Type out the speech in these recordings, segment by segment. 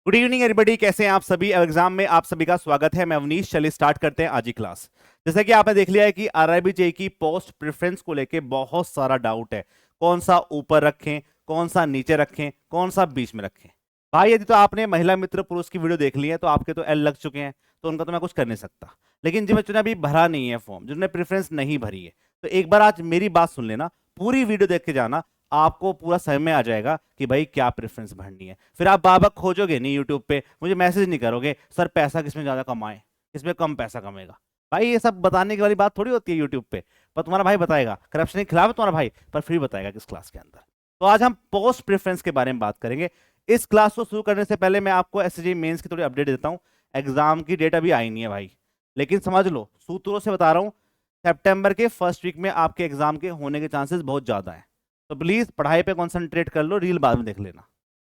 Good evening everybody, कैसे हैं आप सभी। एग्जाम में आप सभी का स्वागत है। मैं अवनीश। चलिए स्टार्ट करते हैं आज की क्लास। जैसा कि आपने देख लिया है कि आरआरबी जेईई की पोस्ट प्रेफरेंस को लेके बहुत सारा डाउट है। कौन सा ऊपर रखें, कौन सा नीचे रखें, कौन सा बीच में रखें। भाई यदि तो आपने महिला मित्र पुरुष की वीडियो देख ली है तो आपके तो एल लग चुके हैं, तो उनका तो मैं कुछ कर नहीं सकता। लेकिन जिन्होंने अभी भरा नहीं है फॉर्म, जिन्होंने प्रेफरेंस नहीं भरी है, तो एक बार आज मेरी बात सुन लेना, पूरी वीडियो देख के जाना। आपको पूरा समझ में आ जाएगा कि भाई क्या प्रेफरेंस भरनी है। फिर आप बाबा खोजोगे नहीं यूट्यूब पे, मुझे मैसेज नहीं करोगे सर पैसा किसमें ज्यादा कमाए, किसमें कम पैसा कमाएगा। भाई ये सब बताने की वाली बात थोड़ी होती है यूट्यूब पे। पर तुम्हारा भाई बताएगा, करप्शन के खिलाफ है तुम्हारा भाई, पर फिर बताएगा किस क्लास के अंदर। तो आज हम पोस्ट प्रेफरेंस के बारे में बात करेंगे। इस क्लास को शुरू करने से पहले मैं आपको एसएससी मेंस की थोड़ी अपडेट देता हूँ। एग्जाम की डेट अभी आई नहीं है भाई, लेकिन समझ लो सूत्रों से बता रहा हूँ, सितंबर के फर्स्ट वीक में आपके एग्जाम के होने के चांसेस बहुत ज्यादा है। तो प्लीज पढ़ाई पे कंसंट्रेट कर लो, रील बाद में देख लेना।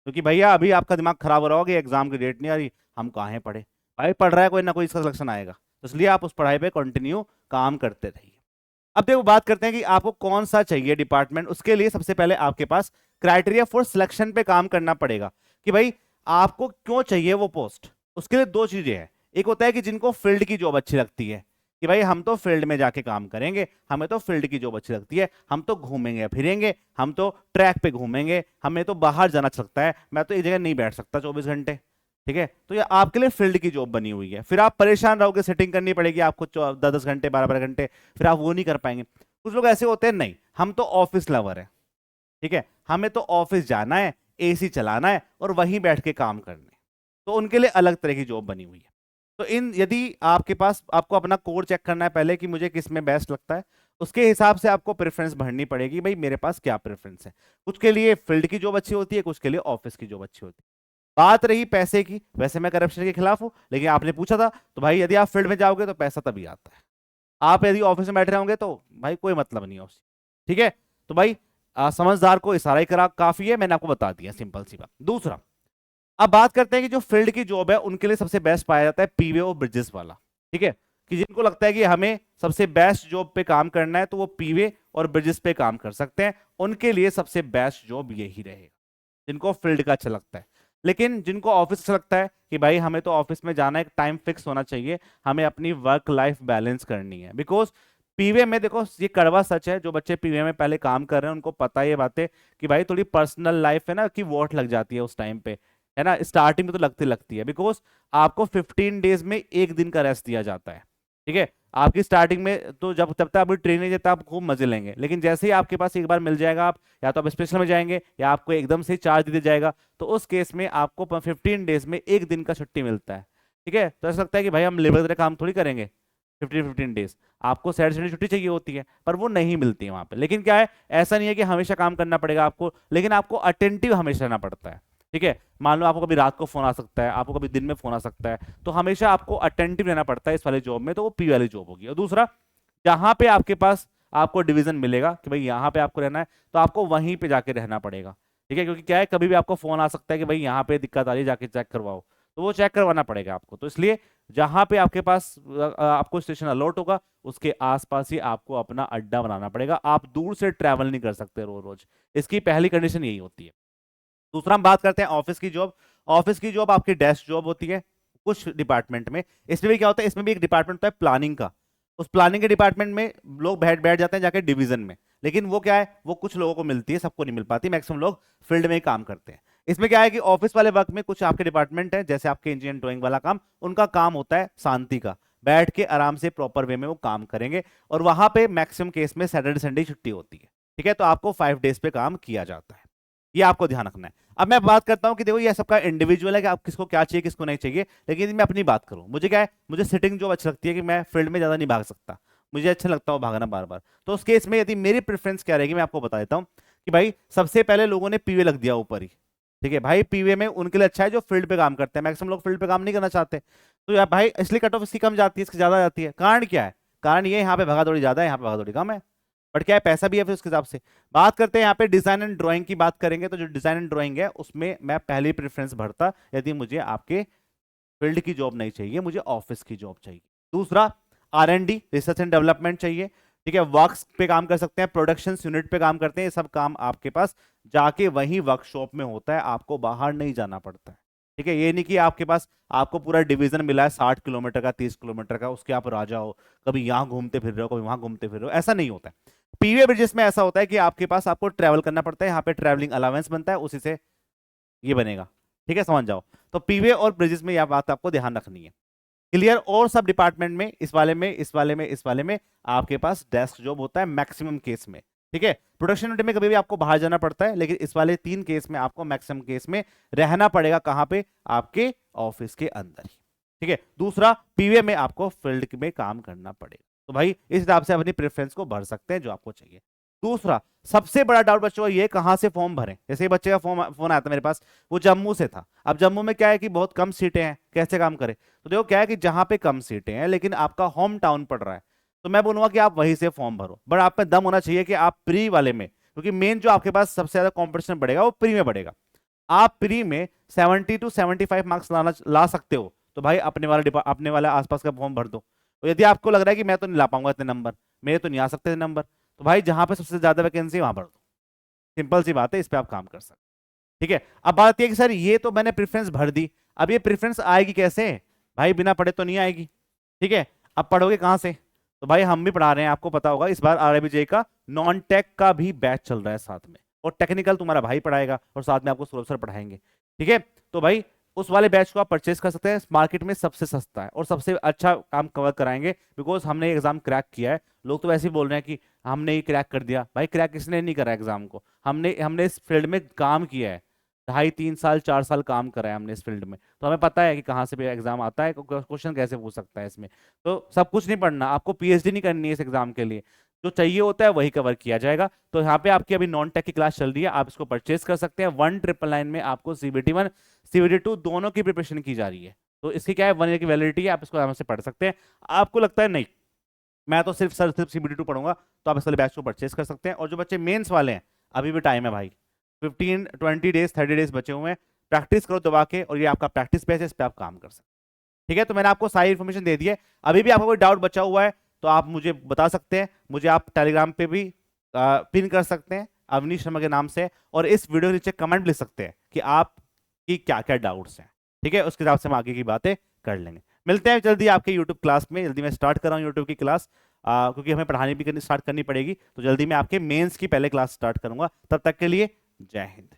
क्योंकि भैया अभी आपका दिमाग खराब हो रहा होगा, एग्जाम की डेट नहीं आ रही, हम कहाँ हैं पढ़े। भाई पढ़ रहा है कोई ना कोई, इसका सिलेक्शन आएगा, तो इसलिए आप उस पढ़ाई पे कंटिन्यू काम करते रहिए। अब देखो बात करते हैं कि आपको कौन सा चाहिए डिपार्टमेंट। उसके लिए सबसे पहले आपके पास क्राइटेरिया फॉर सिलेक्शन पे काम करना पड़ेगा कि भाई आपको क्यों चाहिए वो पोस्ट। उसके लिए दो चीजें हैं। एक होता है कि जिनको फील्ड की जॉब अच्छी लगती है, कि भाई हम तो फील्ड में जाके काम करेंगे, हमें तो फील्ड की जॉब अच्छी लगती है, हम तो घूमेंगे फिरेंगे, हम तो ट्रैक पे घूमेंगे, हमें तो बाहर जाना अच्छा लगता है, मैं तो एक जगह नहीं बैठ सकता 24 घंटे। ठीक है, तो ये आपके लिए फील्ड की जॉब बनी हुई है। फिर आप परेशान रहोगे, सेटिंग करनी पड़ेगी आपको 10-10 घंटे 12-12 घंटे, फिर आप वो नहीं कर पाएंगे। कुछ लोग ऐसे होते हैं, नहीं हम तो ऑफिस लवर है, ठीक है, हमें तो ऑफिस जाना है, एसी चलाना है और वहीं बैठ के काम करना है, तो उनके लिए अलग तरह की जॉब बनी हुई है। तो इन यदि आपके पास, आपको अपना कोर चेक करना है पहले कि मुझे किस में बेस्ट लगता है, उसके हिसाब से आपको प्रेफरेंस भरनी पड़ेगी भाई मेरे पास क्या प्रेफरेंस है। कुछ के लिए फील्ड की जॉब अच्छी होती है, कुछ के लिए ऑफिस की जॉब अच्छी होती है। बात रही पैसे की, वैसे मैं करप्शन के खिलाफ हूं, लेकिन आपने पूछा था तो भाई यदि आप फील्ड में जाओगे तो पैसा तभी आता है। आप यदि ऑफिस में बैठे होंगे तो भाई कोई मतलब नहीं है उससे। ठीक है, तो भाई समझदार को इशारा ही करा काफी है, मैंने आपको बता दिया, सिंपल सी बात। दूसरा, अब बात करते हैं कि जो फील्ड की जॉब है उनके लिए सबसे बेस्ट पाया जाता है पीवे और ब्रिजेस वाला। ठीक है, कि जिनको लगता है कि हमें सबसे बेस्ट जॉब पे काम करना है तो वो पीवे और ब्रिजेस पे काम कर सकते हैं, उनके लिए सबसे बेस्ट जॉब यही रहेगा जिनको फील्ड का अच्छा लगता है। लेकिन जिनको ऑफिस अच्छा लगता है कि भाई हमें तो ऑफिस में जाना है, एक टाइम फिक्स होना चाहिए, हमें अपनी वर्क लाइफ बैलेंस करनी है। बिकॉज पीवे में देखो, ये कड़वा सच है, जो बच्चे पीवे में पहले काम कर रहे हैं उनको पता है ये बातें कि भाई थोड़ी पर्सनल लाइफ है ना कि वोट लग जाती है उस टाइम पे, है ना। स्टार्टिंग में तो लगती लगती है, बिकॉज आपको 15 डेज में एक दिन का रेस्ट दिया जाता है। ठीक है, आपकी स्टार्टिंग में तो जब तब तक आपकी ट्रेनिंग नहीं देता, आप खूब मजे लेंगे, लेकिन जैसे ही आपके पास एक बार मिल जाएगा, आप या तो आप स्पेशल में जाएंगे या आपको एकदम से चार्ज दे दिया जाएगा, तो उस केस में आपको 15 डेज में एक दिन का छुट्टी मिलता है। ठीक है, तो ऐसा लगता है कि भाई हम लेबर तरह काम थोड़ी करेंगे 15-15 डेज, आपको सैटरडे संडे छुट्टी चाहिए होती है, पर वो नहीं मिलती है वहां पे। लेकिन क्या है, ऐसा नहीं है कि हमेशा काम करना पड़ेगा आपको, लेकिन आपको अटेंटिव हमेशा रहना पड़ता है। ठीक है, मान लो आपको कभी रात को फोन आ सकता है, आपको कभी दिन में फोन आ सकता है, तो हमेशा आपको अटेंटिव रहना पड़ता है इस वाले जॉब में, तो वो पी वाली जॉब होगी। और दूसरा, जहां पे आपके पास आपको डिवीजन मिलेगा कि भाई यहाँ पे आपको रहना है, तो आपको वहीं पे जाके रहना पड़ेगा। ठीक है, क्योंकि क्या है, कभी भी आपको फोन आ सकता है कि भाई यहाँ पे दिक्कत आ रही है, जाके चेक करवाओ, तो वो चेक करवाना पड़ेगा आपको। तो इसलिए जहां पे आपके पास आपको स्टेशन अलॉट होगा, उसके आसपास ही आपको अपना अड्डा बनाना पड़ेगा। आप दूर से ट्रैवल नहीं कर सकते रोज रोज, इसकी पहली कंडीशन यही होती है। दूसरा हम बात करते हैं ऑफिस की जॉब। ऑफिस की जॉब आपकी डेस्क जॉब होती है कुछ डिपार्टमेंट में। इसमें भी क्या होता है, इसमें भी एक डिपार्टमेंट होता है प्लानिंग का। उस प्लानिंग के डिपार्टमेंट में लोग बैठ बैठ जाते हैं जाके डिवीजन में, लेकिन वो क्या है, वो कुछ लोगों को मिलती है, सबको नहीं मिल पाती, मैक्सिमम लोग फील्ड में ही काम करते हैं। इसमें क्या है कि ऑफिस वाले वर्क में कुछ आपके डिपार्टमेंट है, जैसे आपके इंजीनियर ड्राइंग वाला काम, उनका काम होता है शांति का, बैठ के आराम से प्रॉपर वे में वो काम करेंगे, और वहां पे मैक्सिमम केस में सैटरडे संडे छुट्टी होती है। ठीक है, तो आपको 5 डेज पे काम किया जाता है, ये आपको ध्यान रखना है। अब मैं बात करता हूं कि देखो ये सबका इंडिविजुअल है कि आप किसको क्या चाहिए किसको नहीं चाहिए, लेकिन यदि मैं अपनी बात करूं, मुझे क्या है, मुझे सिटिंग जॉब अच्छी लगती है कि मैं फील्ड में ज्यादा नहीं भाग सकता, मुझे अच्छा लगता है भागना बार बार। तो उस केस में यदि मेरी प्रेफरेंस क्या रहेगी, मैं आपको बता देता हूं कि भाई सबसे पहले लोगों ने पीवे लग दिया ऊपर ही। ठीक है भाई, पीवे में उनके लिए अच्छा है जो फील्ड पे काम करते हैं, मैक्सिमम लोग फील्ड पे काम नहीं करना चाहते, तो यार भाई इसलिए कट ऑफ इसकी कम जाती है, इसकी ज्यादा जाती है। कारण क्या है, कारण ये यहाँ पे भगा दौड़ी ज्यादा है, यहाँ पे भगा दौड़ी कम है, बट क्या है, पैसा भी है फिर उसके हिसाब से। बात करते हैं यहाँ पे डिजाइन एंड ड्राइंग की बात करेंगे, तो जो डिजाइन एंड ड्राइंग है उसमें मैं पहली प्रेफरेंस भरता यदि मुझे आपके फील्ड की जॉब नहीं चाहिए, मुझे ऑफिस की जॉब चाहिए। दूसरा, R&D रिसर्च एंड डेवलपमेंट चाहिए। ठीक है, वर्क्स पे काम कर सकते हैं, प्रोडक्शन यूनिट पे काम करते हैं, ये सब काम आपके पास जाके वहीं वर्कशॉप में होता है, आपको बाहर नहीं जाना पड़ता है। ठीक है, ये नहीं कि आपके पास आपको पूरा डिवीजन मिला है 60 किलोमीटर का, 30 किलोमीटर का, उसके आप राजा हो, कभी यहाँ घूमते फिर रहे हो, कभी वहां घूमते फिर रहे हो, ऐसा नहीं होता है। पीवीए ब्रिजेस में ऐसा होता है कि आपके पास आपको ट्रैवल करना पड़ता है, यहाँ पे ट्रैवलिंग अलाउंस बनता है, उसी से ये बनेगा। ठीक है, समझ जाओ। तो पीवीए और ब्रिजेस में यह बात आपको ध्यान रखनी है। क्लियर। और सब डिपार्टमेंट में, इस वाले में, इस वाले में, इस वाले में आपके पास डेस्क जॉब होता है मैक्सिमम केस में। ठीक है, प्रोडक्शन यूनिट में कभी भी आपको बाहर जाना पड़ता है, लेकिन इस वाले 3 केस में आपको मैक्सिमम केस में रहना पड़ेगा। कहां पे? आपके ऑफिस के अंदर ही। ठीक है। दूसरा, पीवीए में आपको फील्ड में काम करना पड़ेगा। तो भाई इस हिसाब से अपनी प्रेफरेंस को भर सकते हैं जो आपको चाहिए। दूसरा सबसे बड़ा डाउट बच्चों का ये, कहां से फॉर्म भरें। जैसे बच्चे का फोन आया था मेरे पास, वो जम्मू से था। अब जम्मू में क्या है कि बहुत कम सीटें हैं, कैसे काम करें? तो देखो क्या है कि जहां पे कम सीटें हैं लेकिन आपका होम टाउन पड़ रहा है, तो मैं बोलूंगा कि आप वहीं से फॉर्म भरो। बट आप में दम होना चाहिए कि आप प्री वाले में, क्योंकि मेन जो आपके पास सबसे ज्यादा कॉम्पिटिशन बढ़ेगा वो प्री में बढ़ेगा। आप प्री में 70 to 75 मार्क्स ला सकते हो, तो भाई अपने वाले आसपास का फॉर्म भर दो। और यदि आपको लग रहा है कि मैं तो नहीं ला पाऊंगा इतने नंबर, मेरे तो नहीं आ सकते इतने नंबर, तो भाई जहां पे सबसे ज्यादा वैकेंसी है वहां भर दो। सिंपल सी बात है, इस पे आप काम कर सकते। ठीक है। अब बात यह कि सर ये तो मैंने प्रेफरेंस भर दी, अब ये प्रेफरेंस आएगी कैसे? भाई बिना पढ़े तो नहीं आएगी। ठीक है। अब पढ़ोगे कहां से? तो भाई हम भी पढ़ा रहे हैं, आपको पता होगा इस बार आरआरबी का नॉन टेक का भी बैच चल रहा है साथ में, और टेक्निकल तुम्हारा भाई पढ़ाएगा और साथ में आपको सौरभ सर पढ़ाएंगे। ठीक है। तो भाई उस वाले बैच को आप परचेस कर सकते हैं, मार्केट में सबसे सस्ता है और सबसे अच्छा काम कवर कराएंगे, बिकॉज हमने एग्जाम क्रैक किया है। लोग तो वैसे ही बोल रहे हैं कि हमने ही क्रैक कर दिया। भाई क्रैक किसने नहीं करा एग्जाम को? हमने हमने इस फील्ड में काम किया है, 2.5 3 साल 4 साल काम करा है हमने इस फील्ड में, तो हमें पता है कि कहाँ से भी एग्जाम आता है, क्वेश्चन कैसे पूछ सकता है इसमें। तो सब कुछ नहीं पढ़ना, आपको पीएचडी नहीं करनी है इस एग्जाम के लिए, जो चाहिए होता है वही कवर किया जाएगा। तो यहाँ पे आपकी अभी नॉन टेक की क्लास चल रही है, आप इसको परचेज कर सकते हैं। 1999 में आपको CBT 1 CBT 2 दोनों की प्रिपरेशन की जा रही है। तो इसकी क्या है, 1 ईयर की वैलिडिटी है, आप इसको आराम से पढ़ सकते हैं। आपको लगता है नहीं मैं तो सिर्फ CBT 2 पढ़ूंगा, तो आप इस वाले बैच को परचेज कर सकते हैं। और जो बच्चे मेंस वाले हैं, अभी भी टाइम है भाई, 15 20 डेज 30 डेज बचे हुए हैं। प्रैक्टिस करो दबा के, और ये आपका प्रैक्टिस बैच है, इस पर आप काम कर सकते हैं। ठीक है। तो मैंने आपको सारी इन्फॉर्मेशन दे दी है। अभी भी आपको कोई डाउट बचा हुआ है तो आप मुझे बता सकते हैं, मुझे आप टेलीग्राम पे भी पिन कर सकते हैं अवनीश शर्मा के नाम से, और इस वीडियो के नीचे कमेंट लिख सकते हैं कि आपकी क्या क्या डाउट्स हैं। ठीक है, उसके हिसाब से हम आगे की बातें कर लेंगे। मिलते हैं जल्दी आपके यूट्यूब क्लास में। जल्दी मैं स्टार्ट कर रहा हूँ यूट्यूब की क्लास, क्योंकि हमें पढ़ानी भी स्टार्ट करनी पड़ेगी। तो जल्दी मैं आपके मेंस की पहले क्लास स्टार्ट करूंगा। तब तक के लिए जय हिंद।